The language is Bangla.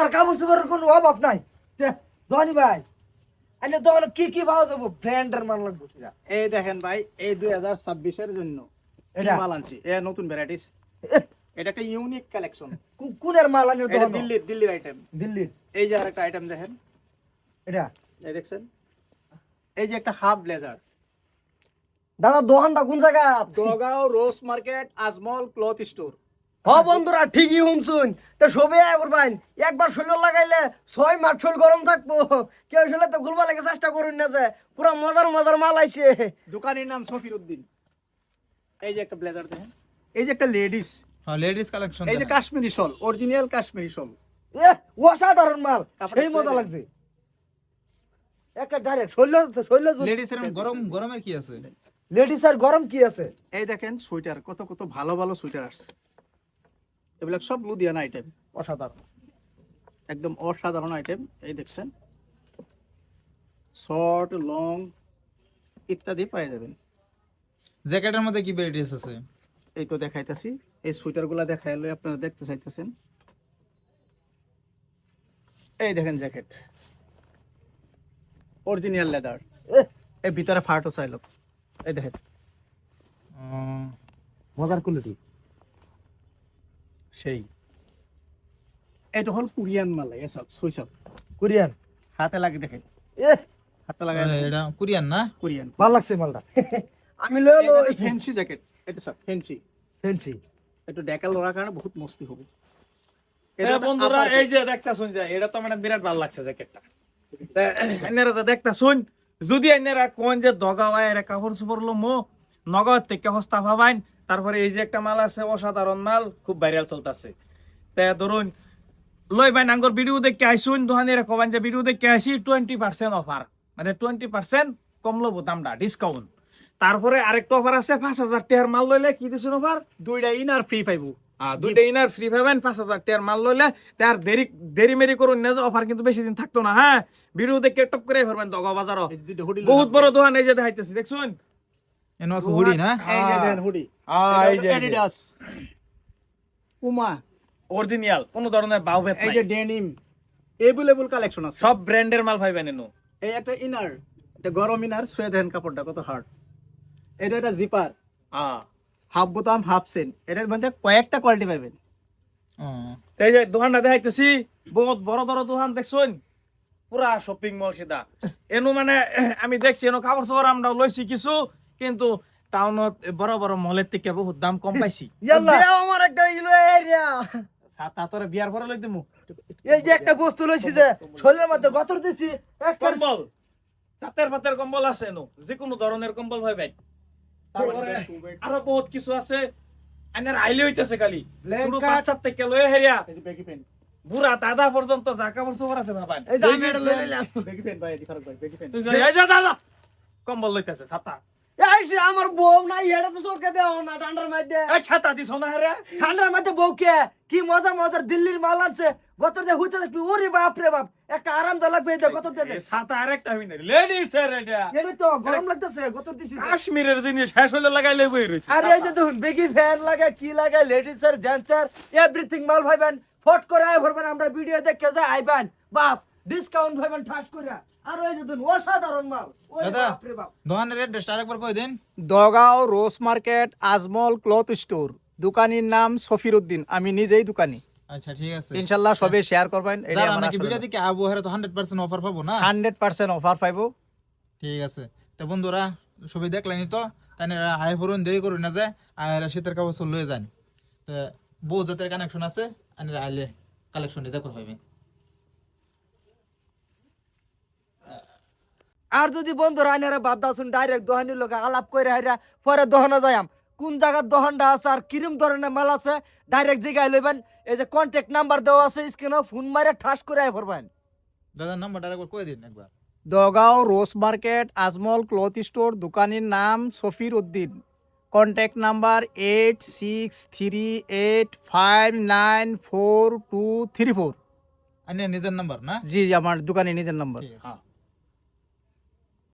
ঠান্ডার কাপড় চোপড়ের কোনো অভাব নাই ধনী ভাই আরে দোকানে কি পাওয়া যাবো ব্র্যান্ডের মাল লাগবে সেটা এই দেখেন ভাই এই 2026 এর জন্য এটা? এটা মাল আনছি এ নতুন ভ্যারাইটিস এটা একটা ইউনিক কালেকশন কোনের মাল আনি এটা দিল্লির আইটেম দিল্লির এই যে আরেকটা আইটেম দেখেন এটা এই দেখছেন এই যে একটা হাফ ব্লেজার দাদা দোকানটা কোন জায়গা দগাঁও রোজ মার্কেট আজমল ক্লথ স্টোর হ বন্ধুরা ঠিকই শুনছুন তো সবে করবেন একবার শরীর লাগাইলে 6 মাস শরীর গরম থাকবো কেউ শরীরে তো গুলবা লাগে চেষ্টা করুন না যে পুরো মজার মাল আইছে দোকানের নাম সফির উদ্দিন এই যে একটা ব্লেজার দেখেন এই যে একটা লেডিস হ্যাঁ লেডিস কালেকশন এই যে কাশ্মীরি শল অরিজিনাল কাশ্মীরি শল অসাধারণ মাল কাপড়টা সেই মজা শুয়ে লাগছে একটা ডাইরেক্ট শৈল লেডিস এর গরমের কি আছে লেডিস আর গরম কি আছে এই দেখেন সোয়েটার কত ভালো সোয়েটার আসছে এগুলো সব লুধিয়ানা আইটেম অসাধারণ একদম অসাধারণ আইটেম এই দেখছেন শর্ট লং ইত্যাদি পেয়ে যাবেন জ্যাকেটের মধ্যে কি ভ্যারাইটিস আছে এই তো দেখাইতাছি এই সোয়েটারগুলো দেখাইলে আপনারা দেখতে চাইতেছেন এই দেখেন জ্যাকেট অরিজিনাল লেদার এই ভিতরে ফাটো চাইল এই দেখেন মজার কোয়ালিটি সেই এটা হল কোরিয়ান মাল এসব সুইসব কোরিয়ান হাতে লাগে দেখেন হাতে লাগাই এটা কোরিয়ান না কোরিয়ান ভালো লাগছে মালটা আমি লই ফ্যান্সি জ্যাকেট এটা সব ফ্যান্সি ফেন্সি একটু ডেকাল লড়ার কারণে বহুত মস্তি হবে বন্ধুরা এই যে দেখতাছুন যে এটা তো আমার বিরাট ভালো লাগছে জ্যাকেটটা এনারা যে দেখতাছুন যদি এনারা কোন যে দগাওয়ায় এরা কাপড় চোপড় লমো নগদ থেকে হস্তা ভাবাইন তারপরে এই যে একটা মাল আছে অসাধারণ মাল খুব ভাইরাল চলতেছে তে ধরুন লই ভাই নাঙ্গর ভিডিও দেখে আইসুন দোকানিরা কবান যে ভিডিও দেখে আইসি 20% অফার মানে 20% কম লব দামটা ডিসকাউন্ট তারপরে আরেকটা অফার আছে 5000 টাকার মাল লইলে কি দিছুন অফার দুইটা ইনার ফ্রি পাইবো দুইটা ইনার ফ্রি পাবেন 5000 টাকার মাল লইলে তার দেরি মেরি করুন না যে অফার কিন্তু বেশি দিন থাকতো না হ্যাঁ ভিডিও দেখে টপ করে ভরবেন দগা বাজারও বহুত বড় দোকান এই যে দেখাইতেছি দেখছুন এনো আছে হুডি না এই যে দেন হুডি এই যে অ্যাডিডাস পুমা অরিজিনাল কোন ধরনের বাউভেত এই নাই যে ডেনিম এভেলেবল কালেকশন আছে সব ব্র্যান্ডের মাল পাইবেন এনো এই একটা ইনার এটা গরম ইনার শুয়ে দেন কাপড়টা কত হার্ড এটা একটা জিপার হাফ বোতাম হাফ চেন এটার মধ্যে কয়েকটা কোয়ালিটি পাবেন এই যে দোকানটা দেখাইতেছি বহুত বড় দোকান দেখছুন পুরা শপিং মল সেটা এনো মানে আমি দেখছি এনো কাপড় চোপড় আমরা লইছি কিছু কিন্তু টাউনত বড় মলের থেকে বহুত দাম কম পাইছি ইয়াল্লা আমার একটা ইলো এরিয়া তাতরে বিয়ার পরে লই দিমু এই যে একটা বস্তু লইছি যে শরীরের মধ্যে গতর দিছি একটা কম্বল তাতের কম্বল আছে এনো যে কোনো ধরনের কম্বল ভাই ভাই তারপরে আরো বহুত কিছু আছে আইনার আইলে হইতেছে খালি শুরু বাচ্চার থেকে লয়ে হেরিয়া এই যে বেগি পেন বুড়া দাদা পর্যন্ত যা কাপড় চোপড় আছে ভাবান এই যে আমি এটা লই নিলাম বেগি পেন ভাই ফারুক ভাই বেগি পেন এই যে দাদা কম্বল লইতেছে ছাতা এই যে আমার বউ নাই এটা তো চোখে দেও না ঠান্ডার মধ্যে এই ছাতা দিছ না হেরে ঠান্ডার মধ্যে বউ কে কি মজার দিল্লির মাল আছে গতর যে হইতে থাকবি ওরে বাপ রে বাপ একটা আরাম দা লাগবে এটা গতর দে ছাতা আরেকটা হই না লেডিস এর এটা এটা তো গরম লাগতেছে গতর দিছি কাশ্মীরের জিনিস শেষ হলে লাগাইলে বই রইছে আর এই যে দেখুন বেগি ফ্যান লাগে কি লাগে লেডিস এর জেন্টস এর এভরিথিং মাল ভাইবেন ফট করে আয় ভরবেন আমরা ভিডিও দেখে যাই আইবেন বাস ডিসকাউন্ট ভাইবেন ঠাস করে আর এই যে দেখুন অসাধারণ মাল ওরে দাদা বাপ রে বাপ দোকানের অ্যাড্রেসটা আরেকবার কই দেন দগাঁও রোজ মার্কেট আজমল ক্লথ স্টোর দোকানির নাম সফির উদ্দিন আমি নিজেই দোকানি আচ্ছা ঠিক আছে ইনশাআল্লাহ সবে শেয়ার করবেন এটা যারা আমার নাকি ভিডিও দেখে আবু হেরে তো 100% অফার পাবো না 100% অফার পাইবো ঠিক আছে তো বন্ধুরা সবাই দেখলেনি তো তাই আয় করুন দেরি করুন না যে আয় শীতের কাপড় চল লয়ে যান তো বহু জাতের কানেকশন আছে আইনে আইলে কালেকশন দেখো পাবেন আর যদি বন্ধুরা আইনারা বাদ দাসুন ডাইরেক্ট দোহানির লোক আলাপ করে হাইরা পরে দহনা যাইম কোন জায়গার দোকানটা আছে আর কিরম ধরনের মাল আছে ডাইরেক্ট জিগাই লইবেন এই যে কন্ট্যাক্ট নাম্বার দেওয়া আছে স্ক্রিনে ফোন মারে ঠাস করে আয় ভরবেন দাদা নাম্বারটা আরেকবার কই দিন একবার দগাঁও রোজ মার্কেট আজমল ক্লথ স্টোর দোকানির নাম সফির উদ্দিন কন্ট্যাক্ট নাম্বার 8638594234 আইনে নিজের নাম্বার না জি আমার দোকানে নিজের নাম্বার ঠিক আছে